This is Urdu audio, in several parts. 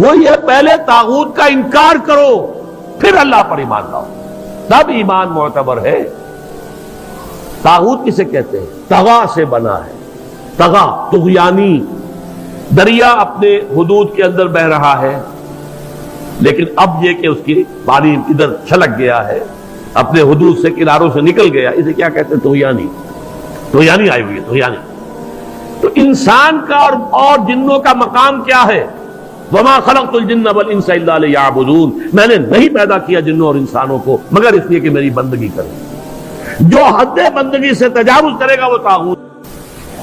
وہ یہ پہلے طاغوت کا انکار کرو پھر اللہ پر ایمان لاؤ، تب ایمان معتبر ہے۔ طاغوت کسے کہتے ہیں؟ طغا سے بنا ہے، طغا طغیانی، دریا اپنے حدود کے اندر بہ رہا ہے، لیکن اب یہ کہ اس کی پانی ادھر چھلک گیا ہے، اپنے حدود سے کناروں سے نکل گیا، اسے کیا کہتے ہیں؟ طغیانی، طغیانی آئی ہوئی ہے، طغیانی۔ تو انسان کا اور جنوں کا مقام کیا ہے؟ وما خلقت الجن والانس الا لیعبدون، میں نے نہیں پیدا کیا جنوں اور انسانوں کو مگر اس لیے کہ میری بندگی کریں۔ جو حد بندگی سے تجاوز کرے گا وہ طاغوت۔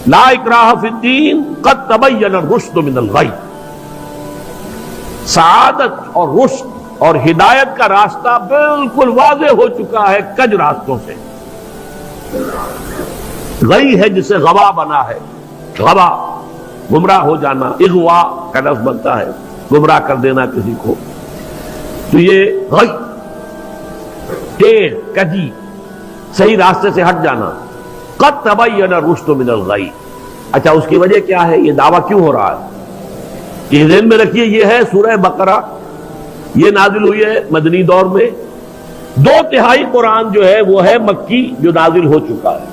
لا اکراہ فی الدین قد تبین الرشد من الغی، سعادت اور رشد اور ہدایت کا راستہ بالکل واضح ہو چکا ہے کج راستوں سے۔ غی ہے جسے غوا بنا ہے، غوا گمراہ ہو جانا، اغوا کا لفظ بنتا ہے گمراہ کر دینا کسی کو، تو یہ غی ٹیڑھ کجی صحیح راستے سے ہٹ جانا۔ قد تبین الرشد من الغی، اچھا اس کی وجہ کیا ہے؟ یہ دعویٰ کیوں ہو رہا ہے؟ یہ ذہن میں رکھیے، یہ ہے سورہ بقرہ، یہ نازل ہوئی ہے مدنی دور میں، 2/3 قرآن جو ہے وہ ہے مکی جو نازل ہو چکا ہے۔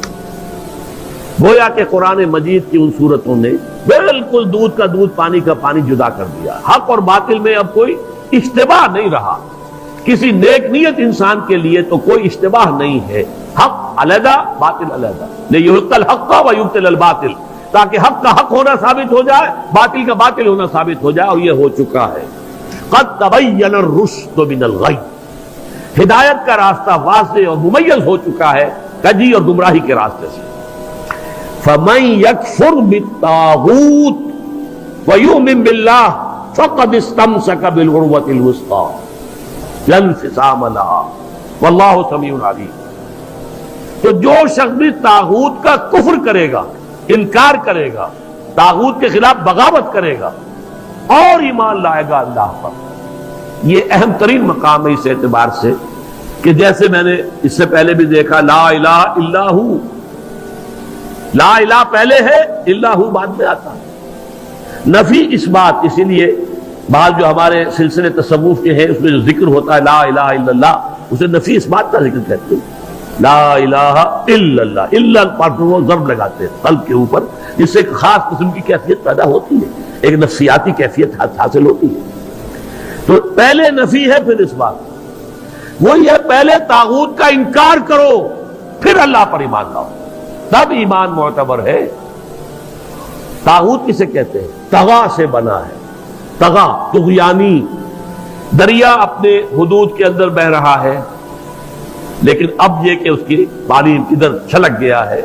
گویا کہ قرآن مجید کی ان صورتوں نے بالکل دودھ کا دودھ پانی کا پانی جدا کر دیا، حق اور باطل میں اب کوئی اشتباہ نہیں رہا، کسی نیک نیت انسان کے لیے تو کوئی اشتباہ نہیں ہے، حق علیحدہ باطل علیحدہ، لیحق الحق ویبطل الباطل، تاکہ حق کا حق ہونا ثابت ہو جائے، باطل کا باطل ہونا ثابت ہو جائے، اور یہ ہو چکا ہے۔ قد تبین الرشد من الغی، ہدایت کا راستہ واضح اور ممیز ہو چکا ہے کجی اور گمراہی کے راستے سے۔ فَمَن يَكْفُرْ بِالطَّاغُوتِ وَيُؤْمِن بِاللَّهِ فَقَدِ اسْتَمْسَكَ بِالْعُرْوَةِ الْوُثْقَىٰ لَا انفصام لَهَا وَاللَّهُ سَمِيعٌ عَلِيمٌ۔ تو جو شخص بھی طاغوت کا کفر کرے گا، انکار کرے گا، طاغوت کے خلاف بغاوت کرے گا اور ایمان لائے گا اللہ پر، یہ اہم ترین مقام ہے اس اعتبار سے کہ جیسے میں نے اس سے پہلے بھی دیکھا، لا الہ الا ہو، لا الہ پہلے ہے، الا ہو بعد میں آتا ہے، نفی اس بات، اسی لیے بعض جو ہمارے سلسلے تصوف کے ہیں اس میں جو ذکر ہوتا ہے لا الہ الا اللہ، اسے نفی اس بات کا ذکر کہتے ہیں، لا الہ الا اللہ، الا پر وہ ضرب لگاتے ہیں قلب کے اوپر، جس سے ایک خاص قسم کی کیفیت پیدا ہوتی ہے، ایک نفسیاتی کیفیت حاصل ہوتی ہے۔ تو پہلے نفی ہے پھر اس بات، وہ یہ پہلے طاغوت کا انکار کرو پھر اللہ پر ایمان لاؤ، تب ایمان معتبر ہے۔ طاغوت کسے کہتے ہیں؟ طغا سے بنا ہے، طغا طغیانی، دریا اپنے حدود کے اندر بہ رہا ہے، لیکن اب یہ کہ اس کی پانی ادھر چھلک گیا ہے،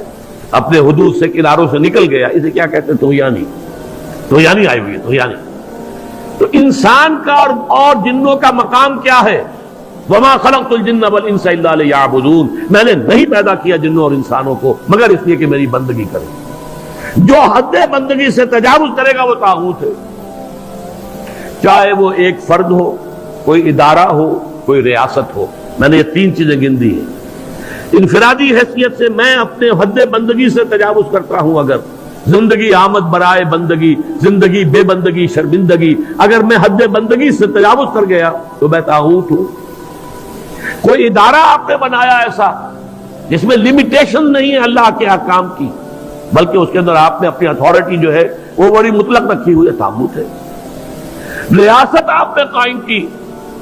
اپنے حدود سے کناروں سے نکل گیا، اسے کیا کہتے ہیں؟ طغیانی، طغیانی آئی ہوئی ہے، طغیانی۔ تو انسان کا اور جنوں کا مقام کیا ہے؟ وما خلقت الجن والانس الا لیعبدون، میں نے نہیں پیدا کیا جنوں اور انسانوں کو مگر اس لیے کہ میری بندگی کریں۔ جو حد بندگی سے تجاوز کرے گا وہ طاغوت ہے، چاہے وہ ایک فرد ہو، کوئی ادارہ ہو، کوئی ریاست ہو۔ میں نے یہ 3 چیزیں گن دی ہیں۔ انفرادی حیثیت سے میں اپنے حد بندگی سے تجاوز کرتا ہوں، اگر زندگی آمد برائے بندگی، زندگی بے بندگی شرمندگی، اگر میں حد بندگی سے تجاوز کر گیا تو میں طاغوت ہوں۔ کوئی ادارہ آپ نے بنایا ایسا جس میں لمیٹیشن نہیں ہے اللہ کے احکام کی، بلکہ اس کے اندر آپ نے اپنی اتھارٹی جو ہے وہ بڑی مطلق رکھی ہوئی ہے، طاغوت ہے۔ ریاست آپ نے قائم کی،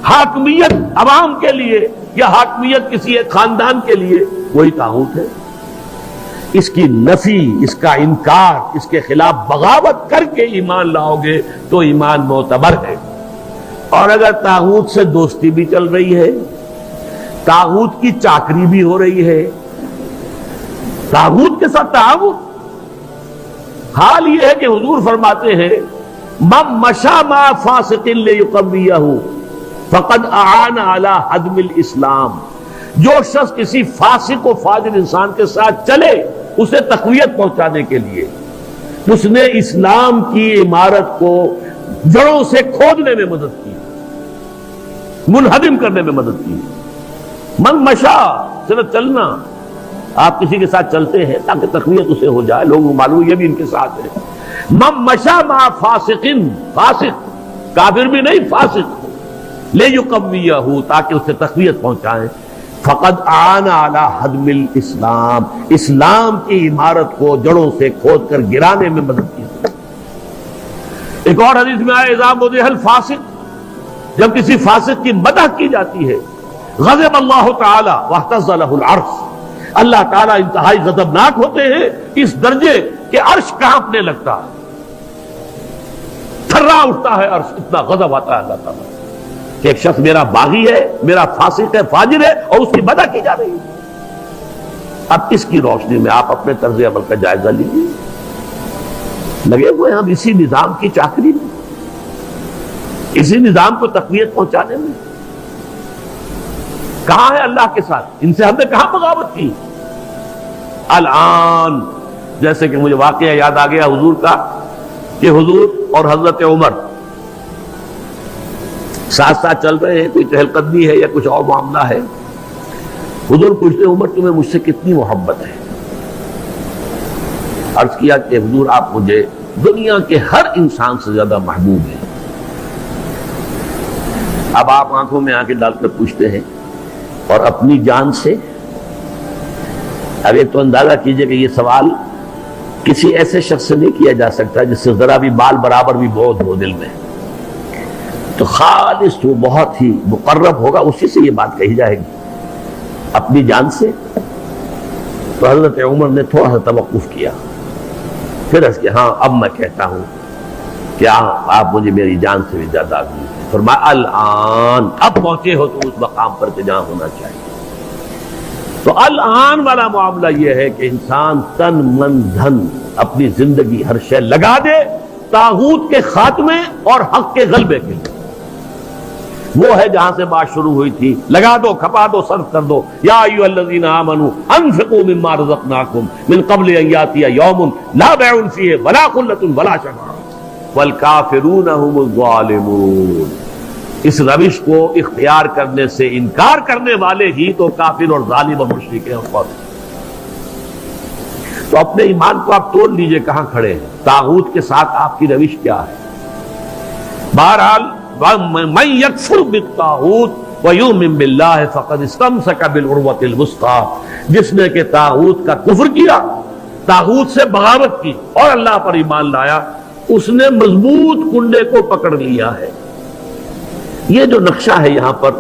حاکمیت عوام کے لیے یا حاکمیت کسی ایک خاندان کے لیے، وہی طاغوت ہے۔ اس کی نفی، اس کا انکار، اس کے خلاف بغاوت کر کے ایمان لاؤ گے تو ایمان معتبر ہے۔ اور اگر طاغوت سے دوستی بھی چل رہی ہے، طاغوت کی چاکری بھی ہو رہی ہے، طاغوت کے ساتھ تعاون، حال یہ ہے کہ حضور فرماتے ہیں من مشى مع فاسق ليقويه فقد اعان على هدم الاسلام، جو شخص کسی فاسق و فاجر انسان کے ساتھ چلے اسے تقویت پہنچانے کے لیے، اس نے اسلام کی عمارت کو جڑوں سے کھودنے میں مدد کی، منہدم کرنے میں مدد کی۔ من مشا صرف چلنا، آپ کسی کے ساتھ چلتے ہیں تاکہ تقویت اسے ہو جائے، لوگوں کو معلوم یہ بھی ان کے ساتھ ہے۔ من مشا مع فاسق، فاسق کافر بھی نہیں فاسق ہو، لیقویہ، تاکہ اسے تقویت پہنچائیں، فقد آن علی حدم الاسلام، اسلام کی عمارت کو جڑوں سے کھود کر گرانے میں مدد کی۔ ایک اور حدیث میں آیا اذا مدح الفاسق، جب کسی فاسق کی مدح کی جاتی ہے، غضب اللہ تعالی واہتز لہ العرش، اللہ تعالیٰ انتہائی غضبناک ہوتے ہیں اس درجے کہ عرش کانپنے لگتا ہے، تھرا اٹھتا ہے عرش، اتنا غضب آتا ہے اللہ تعالیٰ کہ ایک شخص میرا باغی ہے، میرا فاسق ہے، فاجر ہے، اور اس کی مدح کی جا رہی ہے۔ اب اس کی روشنی میں آپ اپنے طرز عمل کا جائزہ لیجیے۔ لگے ہوئے ہم اسی نظام کی چاکری میں، اسی نظام کو تقویت پہنچانے میں۔ کہاں ہے اللہ کے ساتھ؟ ان سے ہم نے کہاں بغاوت کی؟ الآن جیسے کہ مجھے واقعہ یاد آ گیا حضور کا، کہ حضور اور حضرت عمر ساتھ ساتھ چل رہے ہیں، کوئی چہل قدمی ہے یا کچھ اور معاملہ ہے۔ حضور پوچھتے عمر تمہیں مجھ سے کتنی محبت ہے؟ عرض کیا کہ حضور آپ مجھے دنیا کے ہر انسان سے زیادہ محبوب ہیں۔ اب آپ آنکھوں میں آنکھیں ڈال کر پوچھتے ہیں اور اپنی جان سے؟ اب ایک تو اندازہ کیجئے کہ یہ سوال کسی ایسے شخص سے نہیں کیا جا سکتا جس سے ذرا بھی بال برابر بھی بودھ ہو دل میں، تو خالص وہ بہت ہی مقرب ہوگا، اسی سے یہ بات کہی جائے گی۔ اپنی جان سے؟ تو حضرت عمر نے تھوڑا سا توقف کیا، پھر اس کے ہاں اب میں کہتا ہوں کہ آپ مجھے میری جان سے بھی زیادہ عزیز ہیں۔ فرمایا الآن، اب پہنچے ہو تو اس مقام پر کہ جہاں ہونا چاہیے۔ تو الآن والا معاملہ یہ ہے کہ انسان تن من دھن اپنی زندگی ہر شے لگا دے طاغوت کے خاتمے اور حق کے غلبے کے لیے۔ وہ ہے جہاں سے بات شروع ہوئی تھی، لگا دو، کھپا دو، صرف کر دو۔ یا ایھا الذین آمنوا انفقوا مما رزقناکم من قبل ان یاتی یوم لا بیع فیہ ولا خلۃ ولا شفاعۃ والکافرون هم الظالمون۔ اس روش کو اختیار کرنے سے انکار کرنے والے ہی تو کافر اور ظالم اور مشرک ہیں۔ تو اپنے ایمان کو آپ توڑ لیجئے، کہاں کھڑے ہیں؟ طاغوت کے ساتھ آپ کی روش کیا ہے؟ بہرحال من یکفر بالطاغوت ویؤمن باللہ فقد استمسک بالعروۃ الوثقی، جس نے کہ طاغوت کا کفر کیا، طاغوت سے بغاوت کی اور اللہ پر ایمان لایا، اس نے مضبوط کنڈے کو پکڑ لیا ہے۔ یہ جو نقشہ ہے یہاں پر،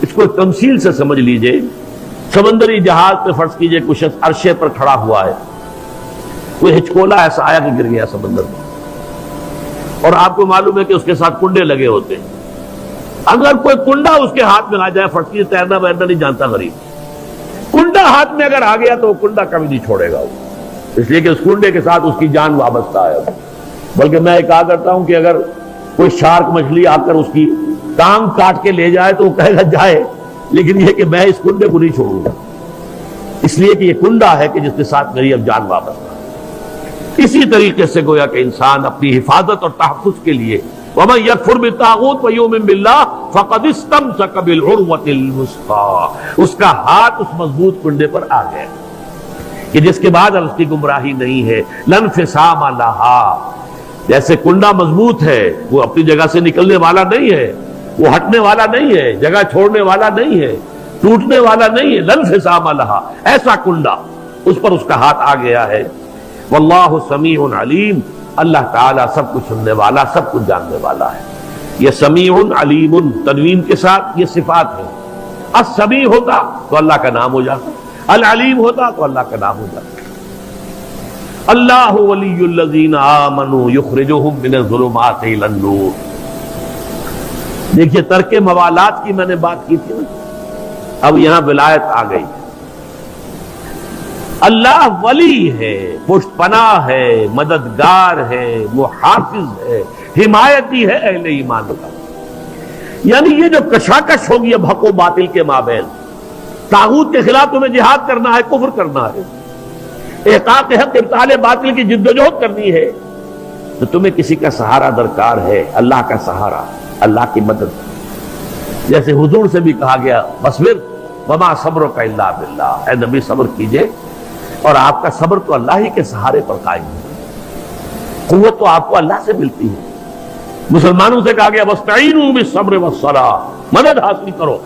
اس کو تمثیل سے سمجھ لیجئے۔ سمندری جہاز پہ فرض کیجئے کچھ شخص عرشے پر کھڑا ہوا ہے، کوئی ہچکولا ایسا آیا کہ گر گیا سمندر میں، اور آپ کو معلوم ہے کہ اس کے ساتھ کنڈے لگے ہوتے ہیں۔ اگر کوئی کنڈا اس کے ہاتھ میں آ جائے، فرض کیجئے تیرنا ویرنا نہیں جانتا غریب، کنڈا ہاتھ میں اگر آ گیا تو وہ کنڈا کبھی نہیں چھوڑے گا، اس لیے کہ اس کنڈے کے ساتھ اس کی جان وابستہ ہے۔ بلکہ میں کہا کرتا ہوں کہ اگر کوئی شارک مچھلی آ کر اس کی ٹانگ کاٹ کے لے جائے تو وہ کہے گا جائے، لیکن یہ کہ میں اس کنڈے کو نہیں چھوڑوں گا، اس لیے کہ یہ کنڈا ہے کہ جس کے ساتھ میری اب جان وابستہ ہے۔ اسی طریقے سے گویا کہ انسان اپنی حفاظت اور تحفظ کے لیے وَمَن يَكْفُرْ بِالطَّاغُوتِ وَيُؤْمِن بِاللَّهِ فَقَدِ اسْتَمْسَكَ بِالْعُرْوَةِ الْوُثْقَىٰ، اس کا ہاتھ اس مضبوط کنڈے پر آ گیا کہ جس کے بعد اس کی گمراہی نہیں ہے۔ لَا انفصام لَهَا، جیسے کنڈا مضبوط ہے، وہ اپنی جگہ سے نکلنے والا نہیں ہے، وہ ہٹنے والا نہیں ہے، جگہ چھوڑنے والا نہیں ہے، ٹوٹنے والا نہیں ہے۔ لَا انفصام لَهَا، ایسا کنڈا اس پر اس کا ہاتھ آ گیا ہے۔ واللہ سمیع علیم، اللہ تعالیٰ سب کچھ سننے والا، سب کچھ جاننے والا ہے۔ یہ سمیع علیم تنوین کے ساتھ یہ صفات ہے۔ السمیع ہوتا تو اللہ کا نام ہو جاتا، العلیم ہوتا تو اللہ کا نام ہو جاتا۔ اللہ ولی الذین آمنوا یخرجہم من الظلمات الی النور۔ دیکھیے ترک موالات کی میں نے بات کی تھی نا، اب یہاں ولایت آ گئی۔ اللہ ولی ہے، پشت پناہ ہے، مددگار ہے، محافظ ہے، حمایتی ہے اہل ایمان کا۔ یعنی یہ جو کشاکش ہوگی اب حق و باطل کے مابین، طاغوت کے خلاف تمہیں جہاد کرنا ہے، کفر کرنا ہے، احقاق حق ابطال باطل کی جدوجہد کرنی ہے، تو تمہیں کسی کا سہارا درکار ہے، اللہ کا سہارا، اللہ کی مدد۔ جیسے حضور سے بھی کہا گیا وَاصْبِرْ وَمَا صَبْرُكَ إِلَّا بِاللَّهِ، اے نبی صبر کیجئے اور آپ کا صبر تو اللہ ہی کے سہارے پر قائم ہے، قوت تو آپ کو اللہ سے ملتی ہے۔ مسلمانوں سے کہا گیا وَاسْتَعِينُوا بِالصَّبْرِ وَالصَّلَاةِ، مدد حاصل کرو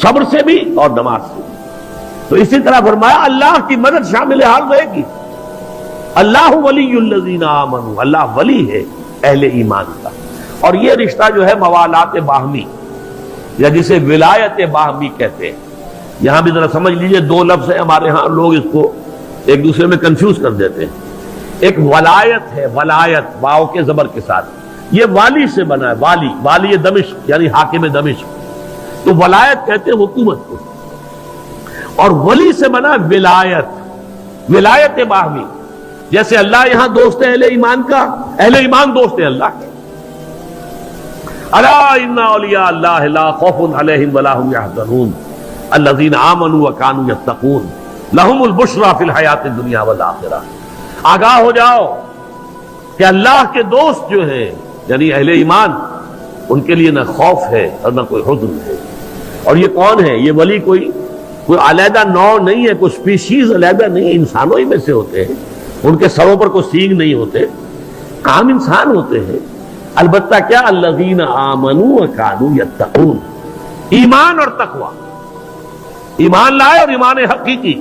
صبر سے بھی اور نماز سے بھی۔ تو اسی طرح فرمایا اللہ کی مدد شامل حال رہے گی۔ اللہ ولی الذین آمنوا، اللہ ولی ہے اہل ایمان کا۔ اور یہ رشتہ جو ہے موالات باہمی یا جسے ولایت باہمی کہتے ہیں، یہاں بھی ذرا سمجھ لیجئے، دو لفظ ہیں ہمارے ہاں، لوگ اس کو ایک دوسرے میں کنفیوز کر دیتے ہیں۔ ایک ولایت ہے، ولایت واو کے زبر کے ساتھ، یہ والی سے بنا ہے، والی، والی دمشق یعنی حاکم دمشق، تو ولایت کہتے ہیں حکومت کو، اور ولی سے بنا ولایت، ولایت باہمی، جیسے اللہ یہاں دوست ہے اہل ایمان کا، اہل ایمان دوست ہے اللہ کے۔ الا ان اولیاء اللہ لا خوف علیہم ولا هم يحزنون الذین آمنوا وكانوا يتقون لهم البشرى فی الحیات الدنیا والآخرہ۔ آگاہ ہو جاؤ کہ اللہ کے دوست جو ہیں یعنی اہل ایمان، ان کے لیے نہ خوف ہے اور نہ کوئی حزن ہے۔ اور یہ کون ہے؟ یہ ولی کوئی علیحدہ نوع نہیں ہے، کوئی سپیشیز علیحدہ نہیں ہے، انسانوں ہی میں سے ہوتے ہیں، ان کے سروں پر کوئی سینگ نہیں ہوتے، عام انسان ہوتے ہیں۔ البتہ کیا؟ الذین آمنوا وکانوا یتقون، ایمان اور تقوی، ایمان لائے اور ایمان حقیقی،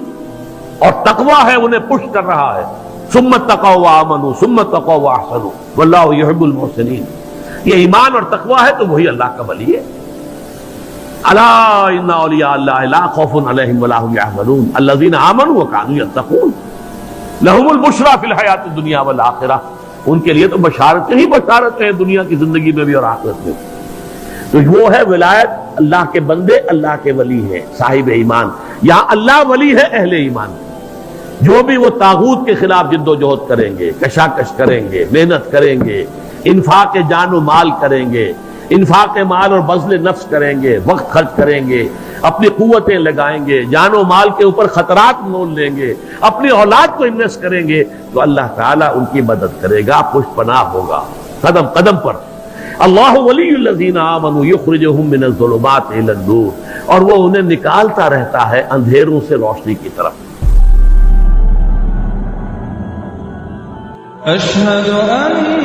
اور تقوی ہے انہیں پش کر رہا ہے۔ ثم اتقوا وآمنوا ثم اتقوا واحسنوا واللہ یحب المحسنین۔ یہ ایمان اور تقوی ہے تو وہی اللہ کا ولی ہے۔ الا ان اولیاء اللہ لا خوف علیہم ولا هم يحزنون الذین آمنوا وكانوا يتقون لهم البشرى فی الحیات الدنیا والآخرہ۔ ان کے لیے تو بشارتیں ہی بشارتیں ہیں دنیا کی زندگی میں بھی اور آخرت میں۔ تو وہ ہے ولایت، اللہ کے بندے اللہ کے ولی ہے، صاحب ایمان۔ یہاں اللہ ولی ہے اہل ایمان، جو بھی وہ طاغوت کے خلاف جد و جہد کریں گے، کشاکش کریں گے، محنت کریں گے، انفاق جان و مال کریں گے، انفاق مال اور بذل نفس کریں گے، وقت خرچ کریں گے، اپنی قوتیں لگائیں گے، جان و مال کے اوپر خطرات مول لیں گے، اپنی اولاد کو انویسٹ کریں گے، تو اللہ تعالیٰ ان کی مدد کرے گا، پشت پناہ ہوگا قدم قدم پر۔ اللہ ولی الذین آمنوا یخرجہم من الظلمات الی النور، اور وہ انہیں نکالتا رہتا ہے اندھیروں سے روشنی کی طرف۔ اشہد ان